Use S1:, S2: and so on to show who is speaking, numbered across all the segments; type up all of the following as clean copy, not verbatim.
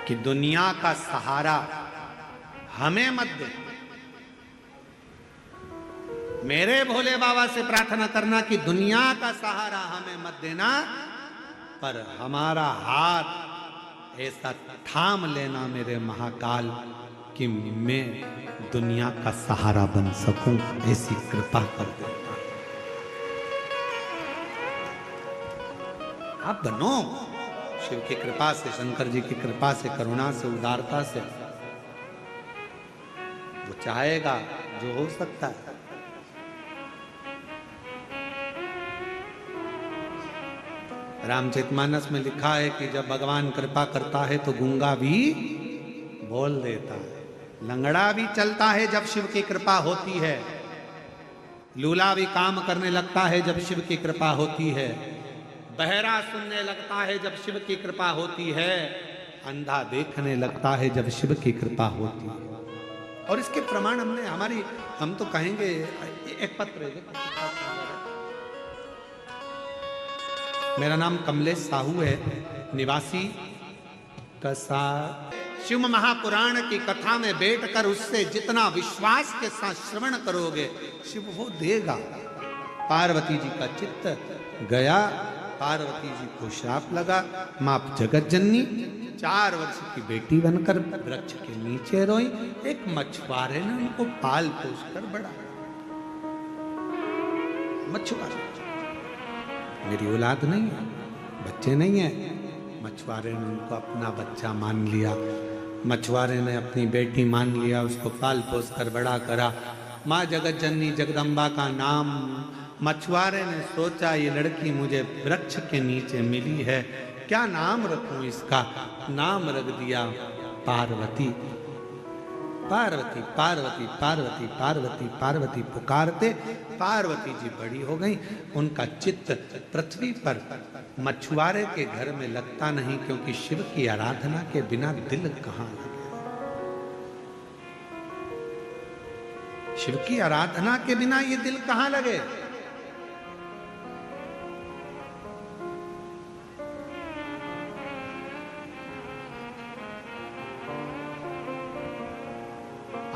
S1: कि दुनिया का सहारा हमें मत दे। मेरे भोले बाबा से प्रार्थना करना कि दुनिया का सहारा हमें मत देना, पर हमारा हाथ ऐसा थाम लेना मेरे महाकाल कि मैं दुनिया का सहारा बन सकूं, ऐसी कृपा कर देना। आप बनो शिव की कृपा से, शंकर जी की कृपा से, करुणा से, उदारता से। वो चाहेगा जो हो सकता है। रामचरितमानस में लिखा है कि जब भगवान कृपा करता है तो गूंगा भी बोल देता है, लंगड़ा भी चलता है जब शिव की कृपा होती है, लूला भी काम करने लगता है जब शिव की कृपा होती है, बहरा सुनने लगता है जब शिव की कृपा होती है, अंधा देखने लगता है जब शिव की कृपा होती है। और इसके प्रमाण हम तो कहेंगे एक पत्र है। मेरा नाम कमलेश साहू है, निवासी कसार। शिव महापुराण की कथा में बैठकर उससे जितना विश्वास के साथ श्रवण करोगे शिव वो देगा। पार्वती जी का चित्त गया, पार्वती जी को श्राप लगा, मां जगत जननी 4 वर्ष की बेटी बनकर वृक्ष के नीचे रोई। एक मछुआरे ने उनको पाल पोस कर बड़ा। मछुआरे, मेरी औलाद नहीं है, बच्चे नहीं है, मछुआरे ने उनको अपना बच्चा मान लिया। मछुआरे ने अपनी बेटी मान लिया, उसको पाल पोस कर बड़ा करा। माँ जगत जननी जगदम्बा का नाम मछुआरे ने सोचा, ये लड़की मुझे वृक्ष के नीचे मिली है, क्या नाम रखूं इसका? नाम रख दिया पार्वती। पार्वती पार्वती पार्वती पार्वती पार्वती पुकारते पार्वती जी बड़ी हो गई। उनका चित्त पृथ्वी पर मछुआरे के घर में लगता नहीं, क्योंकि शिव की आराधना के बिना दिल कहां लगे। शिव की आराधना के बिना ये दिल कहां लगे?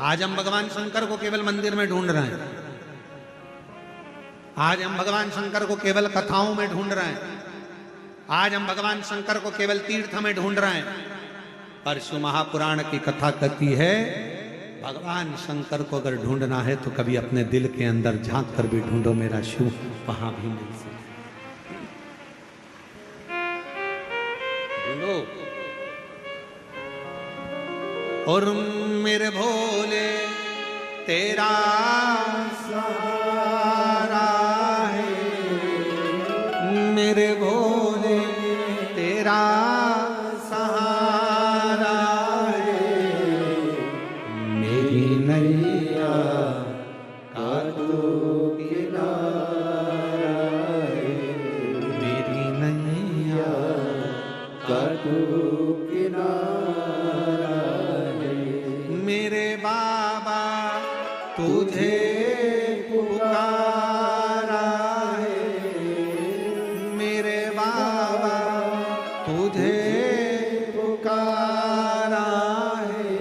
S1: आज हम भगवान शंकर को केवल मंदिर में ढूंढ रहे हैं, आज हम भगवान शंकर को केवल कथाओं में ढूंढ रहे हैं, आज हम भगवान शंकर को केवल तीर्थ में ढूंढ रहे हैं। पर शिव महापुराण की कथा कहती है भगवान शंकर को अगर ढूंढना है तो कभी अपने दिल के अंदर झांक कर भी ढूंढो, मेरा शिव वहां भी मिल सकता। ढूंढो। और मेरे भोले तेरा सहारा है, मेरे भोले तेरा सहारा है, मेरी नैया का तू किनारा है, मेरी नैया का तू किनारा है, मेरे बाबा तुझे पुकारा है, मेरे बाबा तुझे पुकारा है,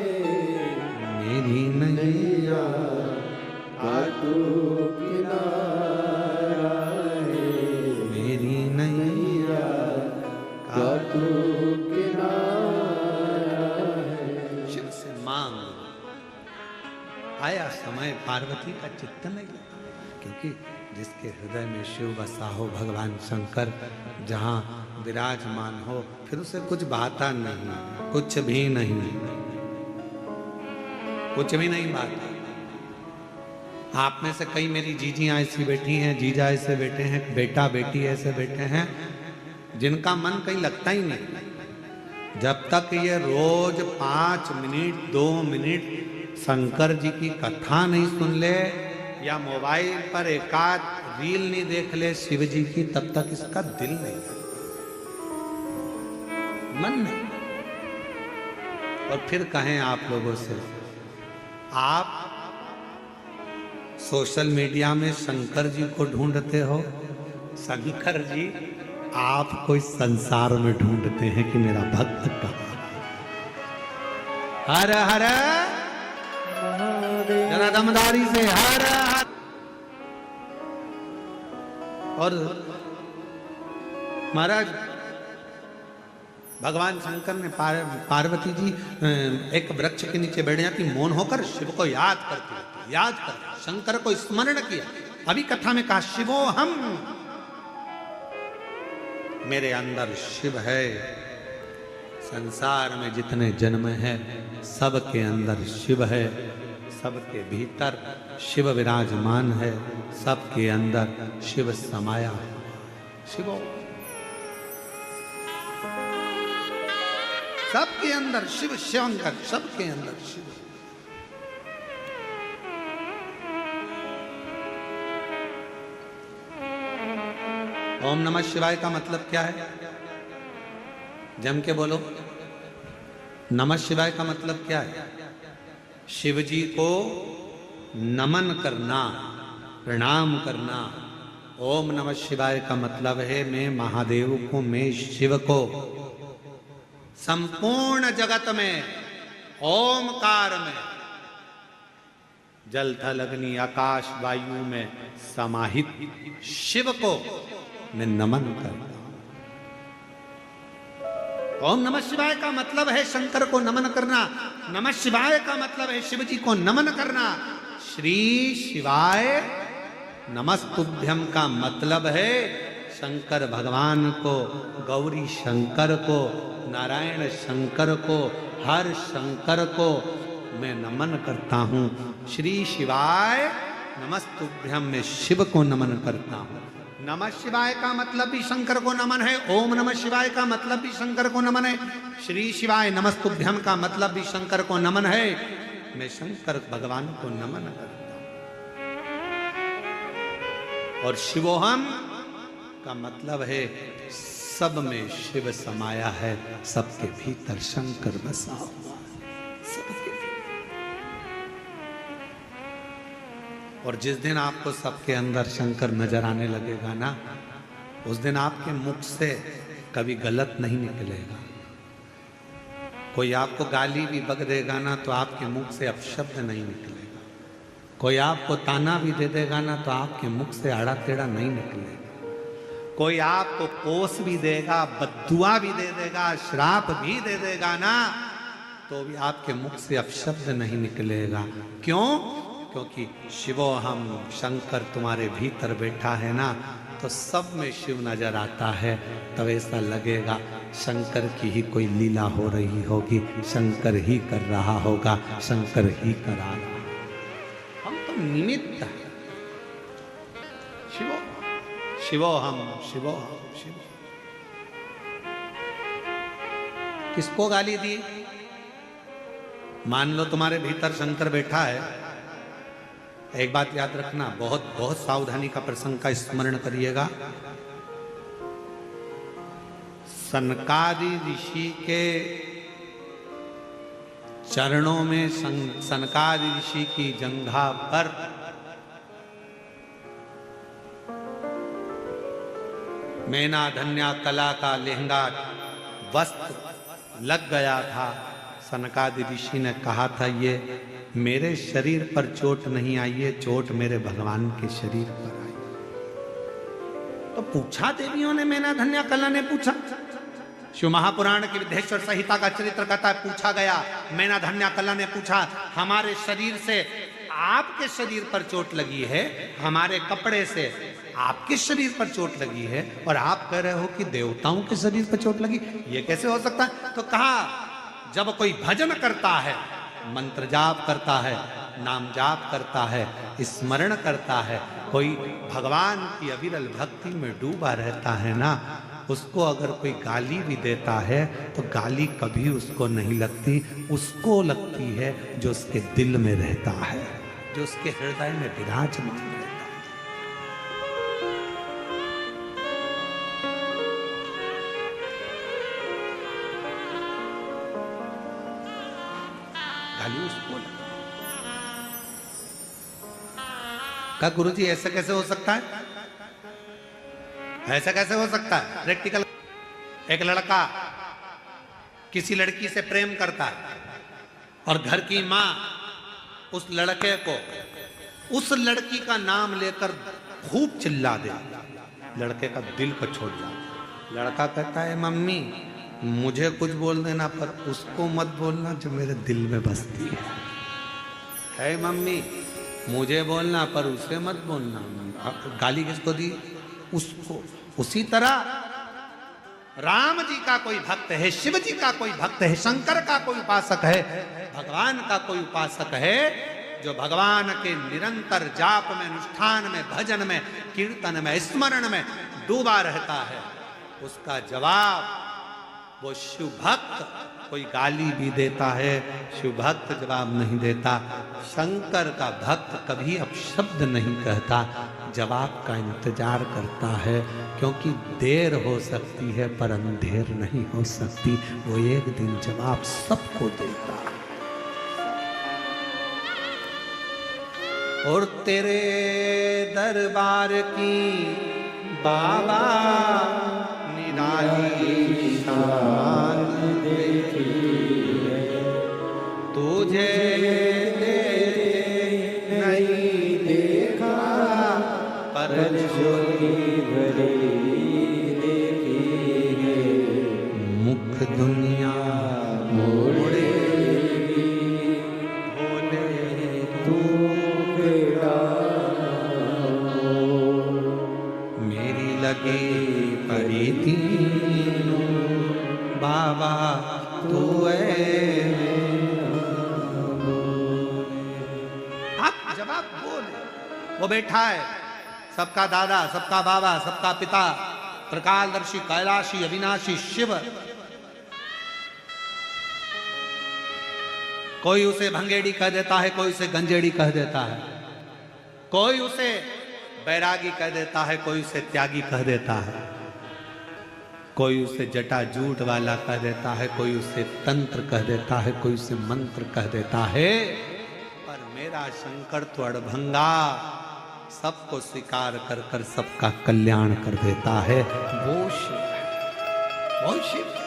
S1: मेरी नैया का तू किनारा है, मेरी नैया का तू किनारा है। शिव से मांग। आया समय पार्वती का चित्त नहीं लगता, क्योंकि जिसके हृदय में शिव बसा हो, भगवान शंकर जहाँ विराजमान हो, फिर उसे कुछ भाता नहीं, कुछ भी नहीं, कुछ भी नहीं भाता। आप में से कई मेरी जीजियाँ ऐसी बैठी हैं, जीजा ऐसे बैठे हैं, बेटा बेटी ऐसे बैठे हैं जिनका मन कहीं लगता ही नहीं। जब तक ये रोज 5 मिनट 2 मिनट शंकर जी की कथा नहीं सुन ले या मोबाइल पर एकाध रील नहीं देख ले शिव जी की, तब तक इसका दिल नहीं, मन नहीं। और फिर कहें आप लोगों से, आप सोशल मीडिया में शंकर जी को ढूंढते हो, शंकर जी आपको इस संसार में ढूंढते हैं कि मेरा भक्त कहाँ है। हर हर जरा दमदारी से हर हर। और महाराज भगवान शंकर ने पार्वती जी एक वृक्ष के नीचे बैठ जाती, मौन होकर शिव को याद करती, याद कर शंकर को स्मरण किया। अभी कथा में कहा शिवो हम, मेरे अंदर शिव है। संसार में जितने जन्म हैं सबके अंदर शिव है, सबके भीतर शिव विराजमान है, सबके अंदर शिव समाया है। शिवो सबके अंदर शिव, शिवंकर सबके अंदर शिव। ओम नमः शिवाय का मतलब क्या है? जम के बोलो। नमः शिवाय का मतलब क्या है? शिव जी को नमन करना, प्रणाम करना। ओम नमः शिवाय का मतलब है मैं महादेव को, मैं शिव को संपूर्ण जगत में ओमकार में, जल थल अग्नि आकाश वायु में समाहित शिव को मैं नमन करता हूं। ओम नमः शिवाय का मतलब है शंकर को नमन करना। नमः शिवाय का मतलब है शिव जी को नमन करना। श्री शिवाय नमस्तुभ्यम का मतलब है शंकर भगवान को, गौरी शंकर को, नारायण शंकर को, हर शंकर को मैं नमन करता हूं। श्री शिवाय नमस्तुभ्यम, मैं शिव को नमन करता हूं। नमः शिवाय का मतलब भी शंकर को नमन है, ओम नमः शिवाय का मतलब भी शंकर को नमन है, श्री शिवाय नमस्तुभ्यम का मतलब भी शंकर को नमन है। मैं शंकर भगवान को नमन करता हूं। और शिवोहम का मतलब है सब में शिव समाया है, सबके भीतर शंकर बसा हुआ सबके। और जिस दिन आपको सबके अंदर शंकर नजर आने लगेगा ना, उस दिन आपके मुख से कभी गलत नहीं निकलेगा। कोई आपको गाली भी बक देगा ना तो आपके मुख से अपशब्द नहीं निकलेगा। कोई आपको ताना भी दे देगा ना तो आपके मुख से आड़ा टेढ़ा नहीं निकलेगा। कोई आपको कोस भी देगा, बद्दुआ भी दे देगा, श्राप भी दे देगा ना, तो भी आपके मुख से अपशब्द नहीं निकलेगा। क्यों? क्योंकि शिवो हम, शंकर तुम्हारे भीतर बैठा है ना, तो सब में शिव नजर आता है। तब ऐसा लगेगा शंकर की ही कोई लीला हो रही होगी, शंकर ही कर रहा होगा, शंकर ही करा रहा। हम तो निमित्त हैं। शिवो शिवो हम, शिवो हम, शिवो। किसको गाली दी? मान लो तुम्हारे भीतर शंकर बैठा है। एक बात याद रखना, बहुत बहुत सावधानी का प्रसंग का स्मरण करिएगा। सनकादि ऋषि के चरणों में सनकादि ऋषि की जंघा पर मैना धन्या कला का लहंगा वस्त्र लग गया था। सनकादि ऋषि ने कहा था ये मेरे शरीर पर चोट नहीं आई है, चोट मेरे भगवान के शरीर पर आई। तो पूछा देवियों ने, मैना धन्या कला ने पूछा। शिव महापुराण की विद्येश्वर संहिता का चरित्र कहता है, पूछा गया, मैना धन्या कला ने पूछा, हमारे शरीर से आपके शरीर पर चोट लगी है, हमारे कपड़े से आपके शरीर पर चोट लगी है, और आप कह रहे हो कि देवताओं के शरीर पर चोट लगी, ये कैसे हो सकता है? तो कहा जब कोई भजन करता है, मंत्र जाप करता है, नाम जाप करता है, स्मरण करता है, कोई भगवान की अविरल भक्ति में डूबा रहता है ना, उसको अगर कोई गाली भी देता है तो गाली कभी उसको नहीं लगती, उसको लगती है जो उसके दिल में रहता है, जो उसके हृदय में विराजमान रहता है। गाली उसको का गुरुजी ऐसा कैसे हो सकता है? ऐसा कैसे हो सकता है? प्रैक्टिकल। एक लड़का किसी लड़की से प्रेम करता है, और घर की माँ उस लड़के को उस लड़की का नाम लेकर खूब चिल्ला दे, लड़के का दिल को छोड़ जाता। लड़का कहता है मम्मी मुझे कुछ बोल देना पर उसको मत बोलना जो मेरे दिल में बसती है मम्मी मुझे बोलना पर उसे मत बोलना। गाली किसको दी? उसको। उसी तरह राम जी का कोई भक्त है, शिव जी का कोई भक्त है, शंकर का कोई उपासक है, भगवान का कोई उपासक है जो भगवान के निरंतर जाप में, अनुष्ठान में, भजन में, कीर्तन में, स्मरण में डूबा रहता है, उसका जवाब वो शिव भक्त कोई गाली भी देता है, शिव भक्त जवाब नहीं देता। शंकर का भक्त कभी अपशब्द नहीं कहता, जवाब का इंतजार करता है, क्योंकि देर हो सकती है पर अंधेर नहीं हो सकती। वो एक दिन जवाब सबको देता है। और तेरे दरबार की बाबा निराली शान देखी है, तुझे नहीं देखा पर ज्योति देखी है, मुख दुनिया मोड़े भोले तू मेरी लगी पड़ी तीनों बाबा तू आप जवाब बोले। वो बैठा है सबका दादा, सबका बाबा, सबका पिता, त्रिकालदर्शी, कैलाशी, अविनाशी शिव। कोई उसे भंगेड़ी कह देता है, कोई उसे गंजेड़ी कह देता है, कोई उसे बैरागी कह देता है, कोई उसे त्यागी कह देता है, कोई उसे जटा जूट वाला कह देता है, कोई उसे तंत्र कह देता है, कोई उसे मंत्र कह देता है। पर मेरा शंकर तो अड़भंगा, सबको स्वीकार कर कर सबका कल्याण कर देता है। वो शिव है, वो शिव है।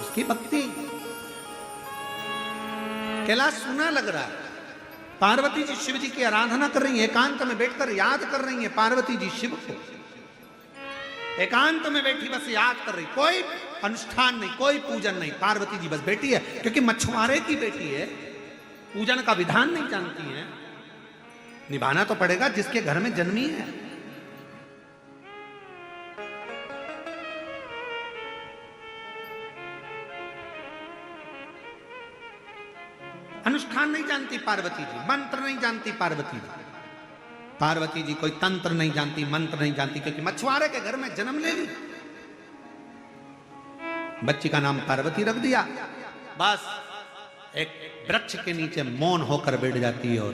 S1: उसकी भक्ति कैलाश सुना लग रहा है। पार्वती जी शिव जी की आराधना कर रही है, एकांत में बैठकर याद कर रही है पार्वती जी शिव को, एकांत में बैठी बस याद कर रही, कोई अनुष्ठान नहीं, कोई पूजन नहीं, पार्वती जी बस बेटी है, क्योंकि मछुआरे की बेटी है, पूजन का विधान नहीं जानती है, निभाना तो पड़ेगा जिसके घर में जन्मी है। अनुष्ठान नहीं जानती पार्वती जी, मंत्र नहीं जानती पार्वती जी, पार्वती जी कोई तंत्र नहीं जानती, मंत्र नहीं जानती, क्योंकि मछुआरे के घर में जन्म ले ली, बच्ची का नाम पार्वती रख दिया, बस एक वृक्ष के नीचे मौन होकर बैठ जाती है और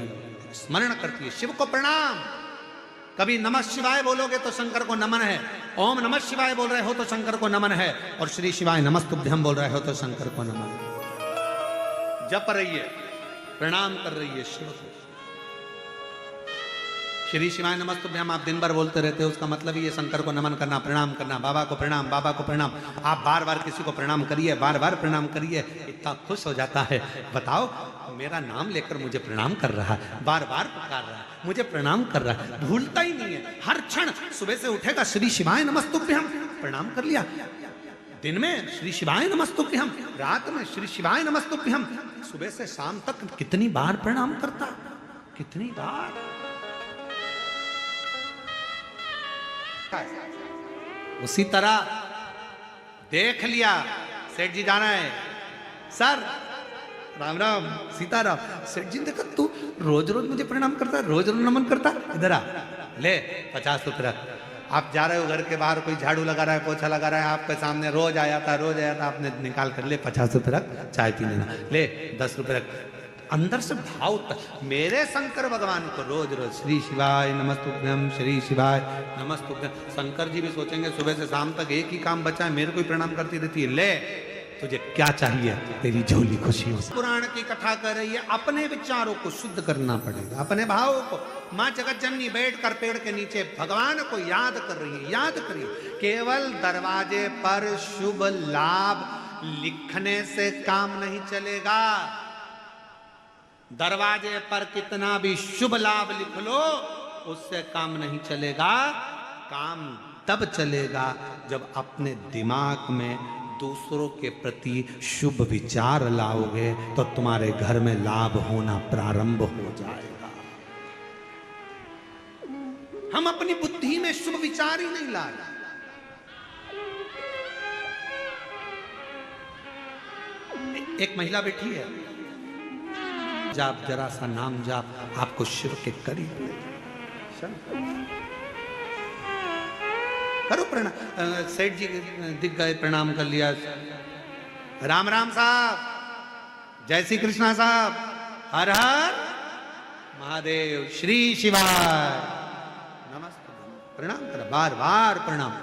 S1: स्मरण करती है शिव को प्रणाम। कभी नमः शिवाय बोलोगे तो शंकर को नमन है, ओम नमः शिवाय बोल रहे हो तो शंकर को नमन है, और श्री शिवाय नमस्तुभ्यम बोल रहे हो तो शंकर को नमन है। जप रही है, प्रणाम कर रही है शिव को। श्री शिवाय नमस्तुभ्यम आप दिन भर बोलते रहते हो, उसका मतलब ये शंकर को नमन करना, प्रणाम करना, बाबा को प्रणाम, बाबा को प्रणाम। आप बार बार किसी को प्रणाम करिए, बार बार प्रणाम करिए, इतना खुश हो जाता है। बताओ मेरा नाम लेकर मुझे प्रणाम कर रहा है, बार बार पुकार रहा है, मुझे प्रणाम कर रहा है, भूलता ही नहीं है। हर क्षण सुबह से उठेगा श्री शिवाय नमस्तुभ्यम, प्रणाम कर लिया, दिन में श्री शिवाय नमस्तुभ्यम, रात में श्री शिवाय नमस्तुभ्यम, सुबह से शाम तक कितनी बार प्रणाम करता, कितनी बार। उसी तरह देख लिया सेठ जी जाना है, सर राम राम सीताराम। सेठ जी ने देखा तू रोज रोज मुझे प्रणाम करता, रोज रोज नमन करता, इधर आ ले 50 रुपये रख। आप जा रहे हो घर के बाहर, कोई झाड़ू लगा रहा है, पोछा लगा रहा है, आपके सामने रोज आया था, रोज आया था, आपने निकाल कर ले 50 रुपये रख, चाय पी लेना, ले 10 रुपये रख। अंदर से भाव तक मेरे शंकर भगवान को रोज रोज श्री शिवाय नमस्तुभ्यम, श्री शिवाय नमस्तुभ्यम। शंकर जी भी सोचेंगे सुबह से शाम तक एक ही काम बचा है, मेरे को ही प्रणाम करती रहती है, ले तुझे क्या चाहिए, तेरी झोली खुशियों से। पुराण की कथा कर रही है, अपने विचारों को शुद्ध करना पड़ेगा, अपने भावों को। माँ जगत जननी बैठकर पेड़ के नीचे भगवान को याद कर रही है। याद करिए, केवल दरवाजे पर शुभ लाभ लिखने से काम नहीं चलेगा। दरवाजे पर कितना भी शुभ लाभ लिख लो, उससे काम नहीं चलेगा। काम तब चलेगा जब अपने दिमाग में दूसरों के प्रति शुभ विचार लाओगे, तो तुम्हारे घर में लाभ होना प्रारंभ हो जाएगा। हम अपनी बुद्धि में शुभ विचार ही नहीं ला रहे। एक महिला बैठी है, जाप जरा सा नाम जाप आपको शिव के करीब ले जाए। करो प्रणाम। सेठ जी दिख गए, प्रणाम कर लिया। राम राम साहब, जय श्री कृष्णा साहब, हर हर महादेव, श्री शिवाय नमस्ते। प्रणाम करा, बार बार प्रणाम।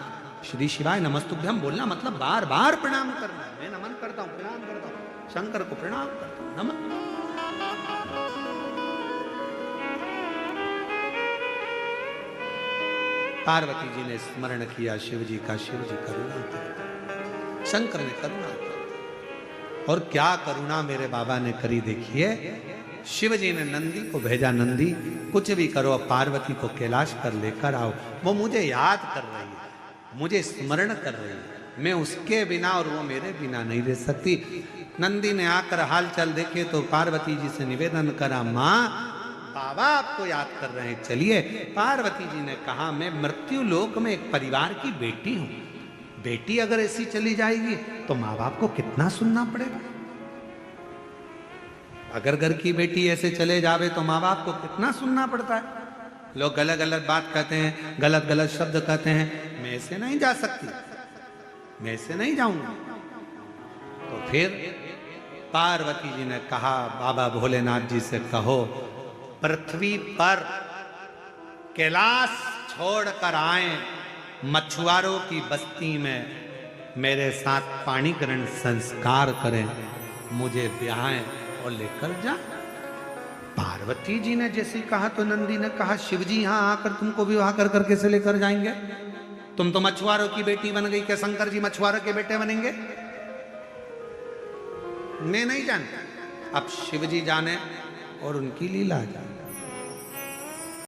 S1: श्री शिवाय नमस्तुभ्यम बोलना मतलब बार बार प्रणाम करना। मैं नमन करता हूँ, प्रणाम करता हूँ, शंकर को प्रणाम करता हूँ, नमन। पार्वती जी ने स्मरण किया शिव जी का, शिव जी करुणा करते, शंकर ने करुणा की। और क्या करुणा मेरे बाबा ने करी देखिए। शिव जी ने नंदी को भेजा, नंदी कुछ भी करो, पार्वती को कैलाश पर लेकर आओ। वो मुझे याद कर रही है, मुझे स्मरण कर रही है, मैं उसके बिना और वो मेरे बिना नहीं रह सकती। नंदी ने आकर हाल चाल देखे तो पार्वती जी से निवेदन करा, माँ बाबा आपको याद कर रहे हैं, चलिए। पार्वती जी ने कहा, मैं मृत्यु लोक में एक परिवार की बेटी हूं। बेटी अगर ऐसी चली जाएगी तो माँ बाप को कितना सुनना पड़ेगा। अगर घर की बेटी ऐसे चले जावे तो माँ बाप को कितना सुनना पड़ता है। लोग गलत गलत बात कहते हैं, गलत गलत शब्द कहते हैं। मैं ऐसे नहीं जा सकती, मैं ऐसे नहीं जाऊंगी। तो फिर पार्वती जी ने कहा, बाबा भोलेनाथ जी से कहो, पृथ्वी पर कैलाश छोड़कर आए, मछुआरों की बस्ती में मेरे साथ पाणी ग्रहण संस्कार करें, मुझे ब्याहें और लेकर जा। पार्वती जी ने जैसे कहा तो नंदी ने कहा, शिव जी यहां आकर तुमको विवाह कर कर कैसे लेकर जाएंगे? तुम तो मछुआरों की बेटी बन गई, क्या शंकर जी मछुआरों के बेटे बनेंगे? मैं नहीं जानता। अब शिव जी जाने और उनकी लीला जाने।